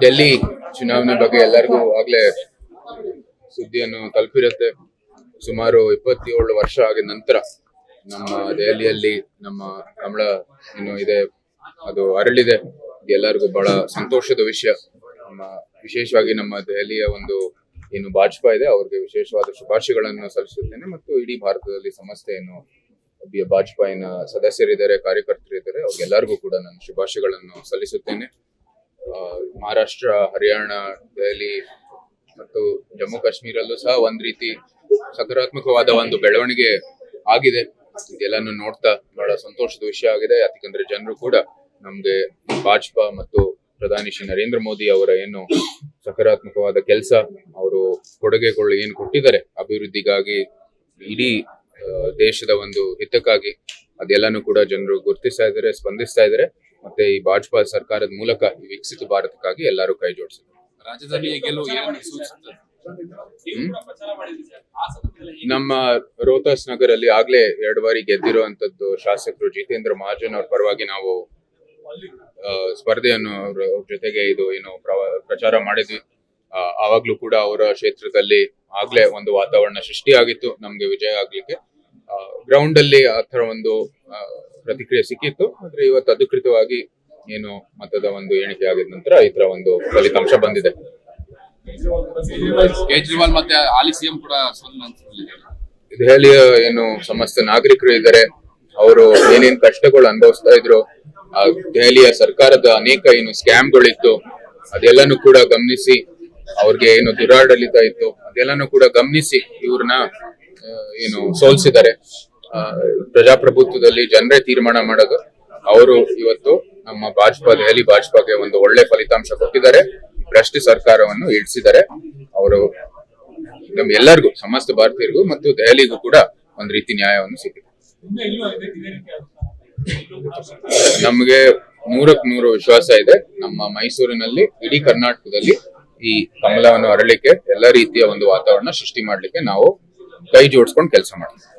ಡೆಲ್ಲಿ ಚುನಾವಣೆ ಬಗ್ಗೆ ಎಲ್ಲರಿಗೂ ಆಗ್ಲೇ ಸುದ್ದಿಯನ್ನು ತಲುಪಿರುತ್ತೆ. ಸುಮಾರು 27 ವರ್ಷ ಆಗಿದ ನಂತರ ನಮ್ಮ ದೆಹಲಿಯಲ್ಲಿ ನಮ್ಮ ಕಮಲ ಏನು ಇದೆ ಅದು ಅರಳಿದೆ. ಎಲ್ಲರಿಗೂ ಬಹಳ ಸಂತೋಷದ ವಿಷಯ. ವಿಶೇಷವಾಗಿ ನಮ್ಮ ದೆಹಲಿಯ ಒಂದು ಏನು ಭಾಜಪಾ ಇದೆ ಅವ್ರಿಗೆ ವಿಶೇಷವಾದ ಶುಭಾಶಯಗಳನ್ನು ಸಲ್ಲಿಸುತ್ತೇನೆ. ಮತ್ತು ಇಡೀ ಭಾರತದಲ್ಲಿ ಸಮಸ್ತ ಏನು ಭಾಜಪಾಯಿನ ಸದಸ್ಯರಿದ್ದಾರೆ, ಕಾರ್ಯಕರ್ತರಿದ್ದಾರೆ, ಅವ್ರಿಗೆಲ್ಲರಿಗೂ ಕೂಡ ನಾನು ಶುಭಾಶಯಗಳನ್ನು ಸಲ್ಲಿಸುತ್ತೇನೆ. ಮಹಾರಾಷ್ಟ್ರ, ಹರಿಯಾಣ, ದೆಹಲಿ ಮತ್ತು ಜಮ್ಮು ಕಾಶ್ಮೀರಲ್ಲೂ ಸಹ ಒಂದ್ ರೀತಿ ಸಕಾರಾತ್ಮಕವಾದ ಒಂದು ಬೆಳವಣಿಗೆ ಆಗಿದೆ. ಇದೆಲ್ಲಾನು ನೋಡ್ತಾ ಬಹಳ ಸಂತೋಷದ ವಿಷಯ ಆಗಿದೆ. ಯಾಕಂದ್ರೆ ಜನರು ಕೂಡ ನಮ್ಗೆ ಭಾಜಪಾ ಮತ್ತು ಪ್ರಧಾನಿ ಶ್ರೀ ನರೇಂದ್ರ ಮೋದಿ ಅವರ ಏನು ಸಕಾರಾತ್ಮಕವಾದ ಕೆಲಸ, ಅವರು ಕೊಡುಗೆಗಳು ಏನು ಕೊಟ್ಟಿದ್ದಾರೆ ಅಭಿವೃದ್ಧಿಗಾಗಿ, ಇಡೀ ದೇಶದ ಒಂದು ಹಿತಕ್ಕಾಗಿ, ಅದೆಲ್ಲಾನು ಕೂಡ ಜನರು ಗುರುತಿಸ್ತಾ ಇದ್ದಾರೆ, ಸ್ಪಂದಿಸ್ತಾ ಇದ್ದಾರೆ. ಮತ್ತೆ ಈ ಭಾಜಪಾ ಸರ್ಕಾರದ ಮೂಲಕ ಈ ವಿಕಸಿತ ಭಾರತಕ್ಕಾಗಿ ಎಲ್ಲರೂ ಕೈ ಜೋಡಿಸಿದ್ದಾರೆ. ರಾಜ್ಯದಲ್ಲಿ ನಮ್ಮ ರೋಹ್ತಾಸ್ ನಗರಲ್ಲಿ ಆಗ್ಲೇ 2 ಬಾರಿ ಗೆದ್ದಿರುವಂತದ್ದು ಶಾಸಕರು ಜಿತೇಂದ್ರ ಮಹಾಜನ್ ಅವ್ರ ಪರವಾಗಿ ನಾವು ಸ್ಪರ್ಧೆಯನ್ನು ಅವ್ರ ಜೊತೆಗೆ ಇದು ಏನು ಪ್ರಚಾರ ಮಾಡಿದ್ವಿ. ಆವಾಗ್ಲೂ ಕೂಡ ಅವರ ಕ್ಷೇತ್ರದಲ್ಲಿ ಆಗ್ಲೇ ಒಂದು ವಾತಾವರಣ ಸೃಷ್ಟಿಯಾಗಿತ್ತು ನಮ್ಗೆ ವಿಜಯ ಆಗ್ಲಿಕ್ಕೆ. ಗ್ರೌಂಡ್ ಅಲ್ಲಿ ಆ ತರ ಒಂದು ಪ್ರತಿಕ್ರಿಯೆ ಸಿಕ್ಕಿತ್ತು. ಆದ್ರೆ ಇವತ್ತು ಅಧಿಕೃತವಾಗಿ ಏನು ಮತದ ಒಂದು ಎಣಿಕೆ ಆಗಿದ ನಂತರ ಈ ತರ ಒಂದು ಫಲಿತಾಂಶ ಬಂದಿದೆ. ಕೇಜ್ರಿವಾಲ್ ಮತ್ತೆ ಹಾಲಿ ಸಿಎಂ ಕೂಡ ದೆಹಲಿಯ ಏನು ಸಮಸ್ತ ನಾಗರಿಕರು ಇದ್ದಾರೆ, ಅವರು ಏನೇನ್ ಕಷ್ಟಗಳು ಅನುಭವಿಸ್ತಾ ಇದ್ರು, ದೆಹಲಿಯ ಸರ್ಕಾರದ ಅನೇಕ ಏನು ಸ್ಕ್ಯಾಮ್ಗಳಿತ್ತು ಅದೆಲ್ಲಾನು ಕೂಡ ಗಮನಿಸಿ, ಅವ್ರಿಗೆ ಏನು ದುರಾಡಳಿತ ಇತ್ತು ಅದೆಲ್ಲಾನು ಕೂಡ ಗಮನಿಸಿ ಇವ್ರನ್ನ ಏನು ಸೋಲ್ಸಿದ್ದಾರೆ. ಪ್ರಜಾಪ್ರಭುತ್ವದಲ್ಲಿ ಜನರೇ ತೀರ್ಮಾನ ಮಾಡೋದು. ಅವರು ಇವತ್ತು ನಮ್ಮ ದೆಹಲಿ ಭಾಜಪಾಗೆ ಒಂದು ಒಳ್ಳೆ ಫಲಿತಾಂಶ ಕೊಟ್ಟಿದ್ದಾರೆ. ಭ್ರಷ್ಟ ಸರ್ಕಾರವನ್ನು ಇಳಿಸಿದ್ದಾರೆ. ಅವರು ನಮ್ ಎಲ್ಲರಿಗೂ, ಸಮಸ್ತ ಭಾರತೀಯರಿಗೂ ಮತ್ತು ದೆಹಲಿಗೂ ಕೂಡ ಒಂದ್ ರೀತಿ ನ್ಯಾಯವನ್ನು ಸಿಕ್ಕಿದೆ. ನಮ್ಗೆ 100% ವಿಶ್ವಾಸ ಇದೆ. ನಮ್ಮ ಮೈಸೂರಿನಲ್ಲಿ, ಇಡೀ ಕರ್ನಾಟಕದಲ್ಲಿ ಈ ಕಮಲವನ್ನು ಅರಳಿಕ್ಕೆ ಎಲ್ಲ ರೀತಿಯ ಒಂದು ವಾತಾವರಣ ಸೃಷ್ಟಿ ಮಾಡ್ಲಿಕ್ಕೆ ನಾವು ಕೈ ಜೋಡಿಸ್ಕೊಂಡು ಕೆಲಸ ಮಾಡ್ತೀವಿ.